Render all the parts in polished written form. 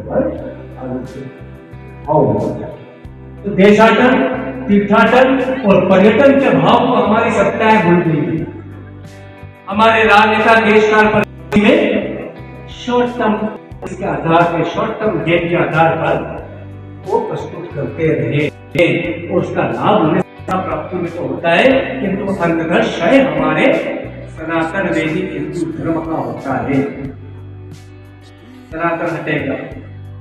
पर भाव होना चाहिए। तो देशाटन, तीर्थाटन और पर्यटन के भाव को हमारी सत्ताएं भूल गई है। हमारे राजनेता देश काल परिस्थिति में शॉर्ट टर्म के आधार पर, शॉर्ट टर्म गेम के आधार पर वो प्रस्तुत करते रहे और उसका लाभ उन्हें प्राप्त में तो होता है, किंतु अंततः क्षय हमारे सनातन वैदिक हिंदू धर्म का होता है। सनातन हटेगा,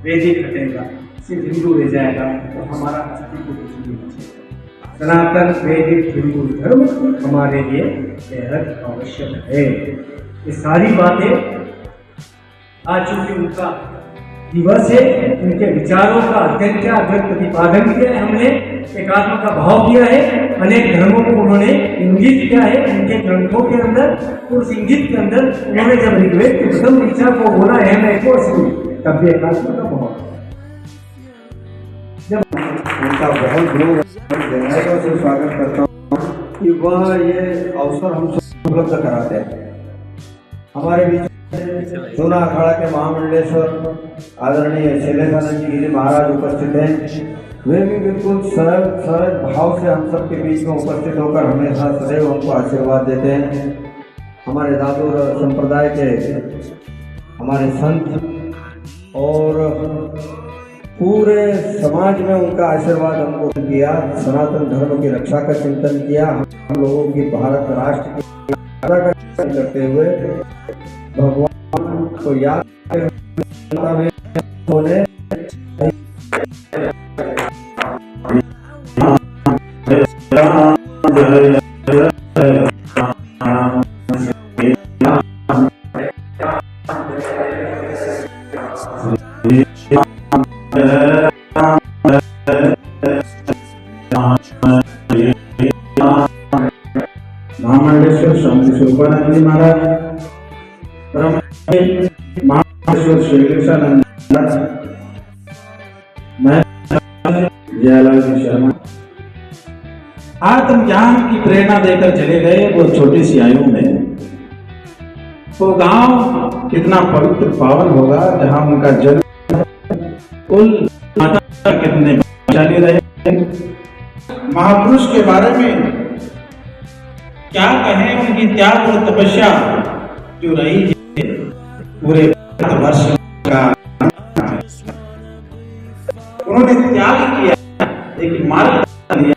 वैदिक हटेगा, सिर्फ हिंदू रह जाएगा तो हमारा अस्तित्व कुछ नहीं बचेगा। सनातन वैदिक हिंदू धर्म हमारे लिए बेहद आवश्यक है। ये सारी बातें आज चूंकि उनका दिवस है, उनके विचारों का अध्ययन किया, प्रतिपादन किया है, हमने एकात्म का भाव किया है, अनेक धर्मों को उन्होंने इंगित किया है उनके ग्रंथों के अंदर। उस इंगित के अंदर उन्होंने जब ऋग्वेद के प्रथम ऋचा को बोला है मैं को तब भी एकात्म का भाव, जब उनका बहुत गहराइयों से स्वागत करता हूँ कि वह ये अवसर हम सब उपलब्ध कराते हैं। हमारे बीच सोना अखाड़ा के महामंडलेश्वर आदरणीय शैलेशानंद जी गिरी महाराज उपस्थित हैं। वे भी बिल्कुल सरल भाव से हम सब के बीच में उपस्थित होकर हमेशा सदैव हमको आशीर्वाद देते हैं। हमारे दादू संप्रदाय के हमारे संत और पूरे समाज में उनका आशीर्वाद हमको किया। सनातन धर्म की रक्षा का चिंतन किया। हम लोगों की भारत राष्ट्र की रक्षा का चिंतन करते हुए भगवान को याद होने महामंडलेश्वर स्वामी स्वरूपानंद जी महाराज, महामंडलेश्वर शैलेशानंद महाराज, मैं जयलाल जी शर्मा आत्मज्ञान की प्रेरणा देकर चले गए। वो छोटी सी आयु में वो गांव कितना पवित्र पावन होगा जहां उनका जन्म, कुल कितने वैशाली रहे। महापुरुष के बारे में क्या कहें, उनकी त्याग और तपस्या जो रही है पूरे वर्ष का। उन्होंने त्याग किया लेकिन मार्ग दिया।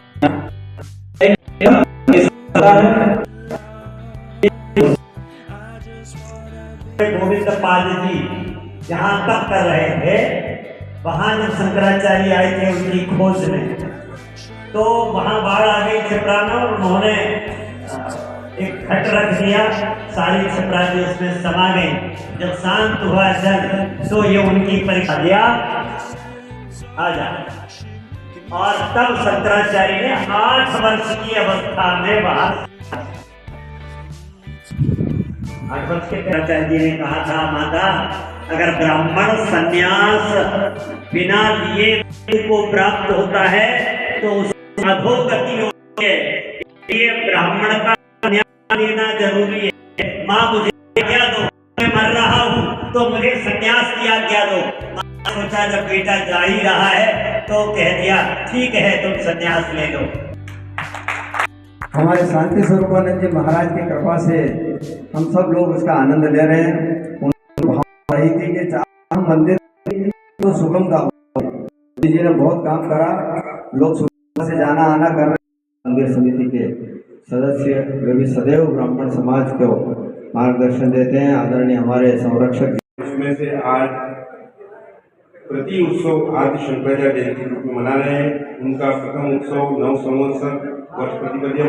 गोविंद पाद जी जहाँ तक कर रहे थे, वहां जब शंकराचार्य आए थे उनकी खोज में, तो वहां बाढ़ आ गई क्षिप्रा में और उन्होंने एक घट रख दिया, सारी क्षिप्रा जी उसमें समा गई। जब शांत हुआ जल तो ये उनकी परीक्षा दिया आ जा, और तब शंकराचार्य ने 8 वर्ष की अवस्था में बाहर 8 वर्ष के शंकराचार्य जी ने कहा था, माता अगर ब्राह्मण संन्यास बिना लिए को प्राप्त होता है तो उस अधोगति होती है, ये ब्राह्मण का संन्यास लेना जरूरी है। माँ मुझे आज्ञा दो, मैं मर रहा हूँ तो मुझे संन्यास की आज्ञा दो। सोचा जब बेटा जा ही रहा है तो कह दिया ठीक है तुम संन्यास ले लो। हमारे शांति स्वरूपानंद जी महाराज की कृपा से हम सब लोग उसका आनंद ले रहे हैं। वही थी कि चार मंदिर तो सुगम था, जी ने बहुत काम करा, लोग सुबह से जाना आना कर रहे। मंदिर समिति के सदस्य वे भी सदैव ब्राह्मण समाज को मार्गदर्शन देते हैं। आदरणीय हमारे संरक्षक, इसमें से आज प्रति उत्सव आदि शंकराचार्य जयंती रूप में मना रहे हैं। उनका प्रथम उत्सव नव संवत्सर वर्ष प्रतिपद्य